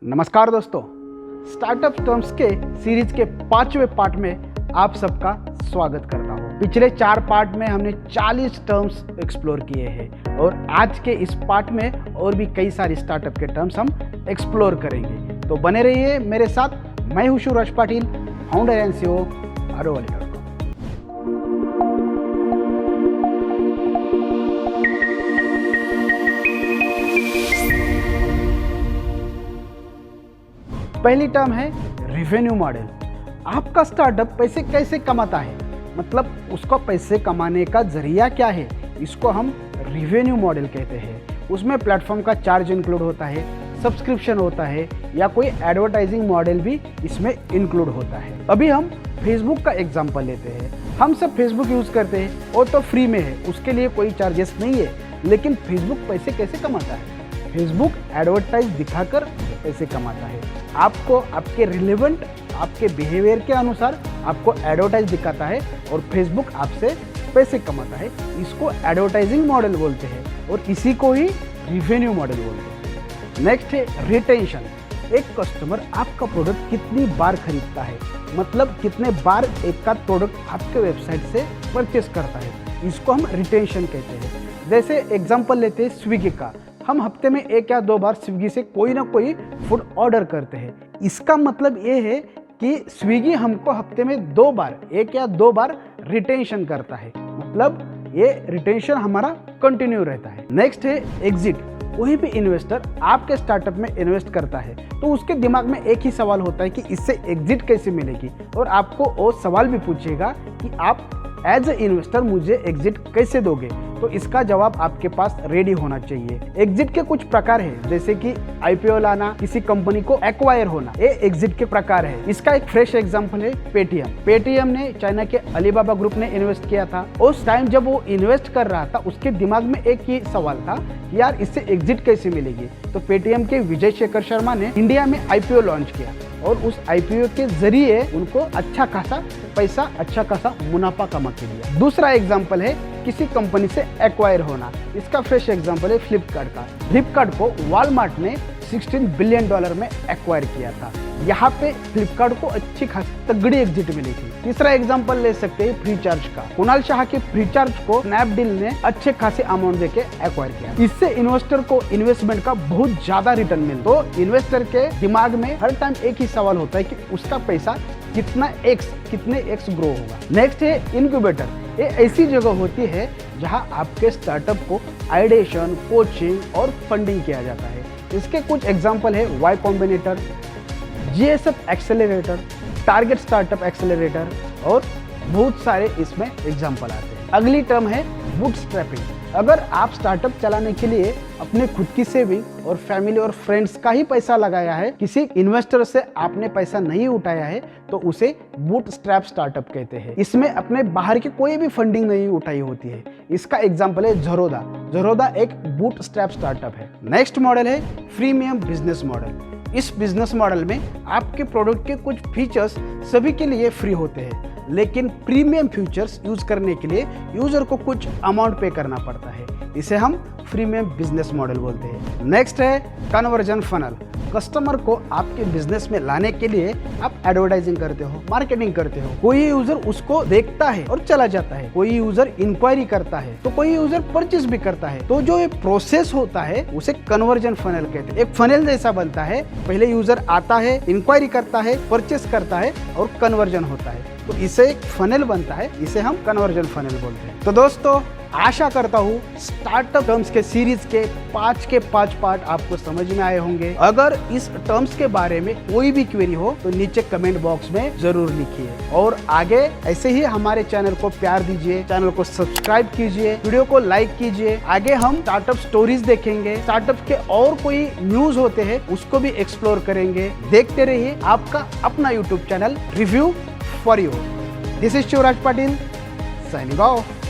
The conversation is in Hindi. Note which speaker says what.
Speaker 1: नमस्कार दोस्तों, स्टार्टअप टर्म्स के सीरीज के 5वें पार्ट में आप सबका स्वागत करता हूँ। पिछले 4 पार्ट में हमने 40 टर्म्स एक्सप्लोर किए हैं और आज के इस पार्ट में और भी कई सारी स्टार्टअप के टर्म्स हम एक्सप्लोर करेंगे। तो बने रहिए मेरे साथ। मैं हूँ Shivraj Patil, founder and CEO AdoValley.com। पहली टर्म है रेवेन्यू मॉडल। आपका स्टार्टअप पैसे कैसे कमाता है, मतलब उसको पैसे कमाने का जरिया क्या है, इसको हम रेवेन्यू मॉडल कहते हैं। उसमें प्लेटफॉर्म का चार्ज इंक्लूड होता है, सब्सक्रिप्शन होता है या कोई एडवर्टाइजिंग मॉडल भी इसमें इंक्लूड होता है। अभी हम फेसबुक का एग्जांपल लेते हैं। हम सब फेसबुक यूज़ करते हैं और तो फ्री में है, उसके लिए कोई चार्जेस नहीं है। लेकिन फेसबुक पैसे कैसे कमाता है? फेसबुक एडवर्टाइज दिखाकर पैसे कमाता है। आपको आपके रिलेवेंट, आपके बिहेवियर के अनुसार आपको एडवर्टाइज दिखाता है और फेसबुक आपसे पैसे कमाता है। इसको एडवर्टाइजिंग मॉडल बोलते हैं और इसी को ही रिवेन्यू मॉडल बोलते हैं। नेक्स्ट है रिटेंशन। एक कस्टमर आपका प्रोडक्ट कितनी बार खरीदता है, मतलब कितने बार एक का प्रोडक्ट आपके वेबसाइट से परचेस करता है, इसको हम रिटेंशन कहते हैं। जैसे एग्जांपल लेते हैं स्विगी का। हम हफ्ते में 1 या 2 बार स्विगी से कोई ना कोई फूड ऑर्डर करते हैं। इसका मतलब ये है कि स्विगी हमको हफ्ते में 2 बार, 1 या 2 बार रिटेंशन करता है, मतलब ये रिटेंशन हमारा कंटिन्यू रहता है। नेक्स्ट है एग्जिट। कोई भी इन्वेस्टर आपके स्टार्टअप में इन्वेस्ट करता है तो उसके दिमाग में एक ही सवाल होता है कि इससे एग्जिट कैसे मिलेगी, और आपको वो सवाल भी पूछेगा कि आप एज ए इन्वेस्टर मुझे एग्जिट कैसे दोगे। तो इसका जवाब आपके पास रेडी होना चाहिए। एग्जिट के कुछ प्रकार है, जैसे कि IPO लाना, किसी कंपनी को एक्वायर होना, ये एग्जिट के प्रकार है। इसका एक फ्रेश एग्जांपल है पेटीएम। पेटीएम ने चाइना के अलीबाबा ग्रुप ने इन्वेस्ट किया था। उस टाइम जब वो इन्वेस्ट कर रहा था, उसके दिमाग में एक ही सवाल था कि यार इससे एग्जिट कैसे मिलेगी। तो पेटीएम के विजय शेखर शर्मा ने इंडिया में IPO लॉन्च किया और उस IPO के जरिए उनको अच्छा खासा पैसा, अच्छा खासा मुनाफा कमा के दिया। दूसरा एग्जांपल है किसी कंपनी से एक्वायर होना। इसका फ्रेश एग्जांपल है फ्लिपकार्ट का। फ्लिपकार्ट को वॉलमार्ट ने $16 बिलियन में एक्वायर किया था। यहाँ पे फ्लिपकार्ट को अच्छी खासी तगड़ी एग्जिट मिली थी। तीसरा एग्जांपल ले सकते हैं फ्रीचार्ज का। कुणाल शाह के फ्रीचार्ज को स्नैपडील ने अच्छे खासे अमाउंट देके एक्वायर किया। इससे इन्वेस्टर को इन्वेस्टमेंट का बहुत ज्यादा रिटर्न मिलता। तो इन्वेस्टर के दिमाग में हर टाइम एक ही सवाल होता है कि उसका पैसा कितने एक्स ग्रो होगा। नेक्स्ट है इनक्यूबेटर। ये ऐसी जगह होती है जहां आपके स्टार्टअप को आइडिएशन, कोचिंग और फंडिंग किया जाता है। इसके कुछ एग्जांपल है Y combinator, GSF accelerator, target startup accelerator और बहुत सारे इसमें एग्जांपल आते हैं। अगली टर्म है बूटस्ट्रैपिंग। अगर आप स्टार्टअप चलाने के लिए अपने खुद की सेविंग और फैमिली और फ्रेंड्स का ही पैसा लगाया है, किसी इन्वेस्टर से आपने पैसा नहीं उठाया है, तो उसे बूटस्ट्रैप स्टार्टअप कहते हैं। इसमें अपने बाहर की कोई भी फंडिंग नहीं उठाई होती है। इसका एग्जांपल है ज़रोदा। ज़रोदा एक बूटस्ट्रैप स्टार्टअप है। नेक्स्ट मॉडल है फ्रीमियम बिजनेस मॉडल। इस बिजनेस मॉडल में आपके प्रोडक्ट के कुछ फीचर्स सभी के लिए फ्री होते हैं, लेकिन प्रीमियम फीचर्स यूज करने के लिए यूजर को कुछ अमाउंट पे करना पड़ता है। इसे हम प्रीमियम बिजनेस मॉडल बोलते हैं। नेक्स्ट है कन्वर्जन फनल। कस्टमर को आपके बिजनेस में लाने के लिए आप एडवर्टाइजिंग करते हो, मार्केटिंग करते हो। कोई यूजर उसको देखता है और चला जाता है, कोई यूजर इंक्वायरी करता है, तो कोई यूजर परचेस भी करता है। तो जो ये प्रोसेस होता है उसे कन्वर्जन फनल कहते हैं। एक फनल जैसा बनता है, पहले यूजर आता है, इंक्वायरी करता है, परचेस करता है और कन्वर्जन होता है, तो इसे एक फनल बनता है। इसे हम कन्वर्जन फनल बोलते हैं। तो दोस्तों, आशा करता हूँ स्टार्टअप टर्म्स के सीरीज के 5 पार्ट आपको समझ में आए होंगे। अगर इस टर्म्स के बारे में कोई भी क्वेरी हो तो नीचे कमेंट बॉक्स में जरूर लिखिए, और आगे ऐसे ही हमारे चैनल को प्यार दीजिए, चैनल को सब्सक्राइब कीजिए, वीडियो को लाइक कीजिए। आगे हम स्टार्टअप स्टोरीज देखेंगे, स्टार्टअप के और कोई न्यूज होते हैं उसको भी एक्सप्लोर करेंगे। देखते रहिए आपका अपना YouTube channel review for you. This is Shivraj Patil, signing off.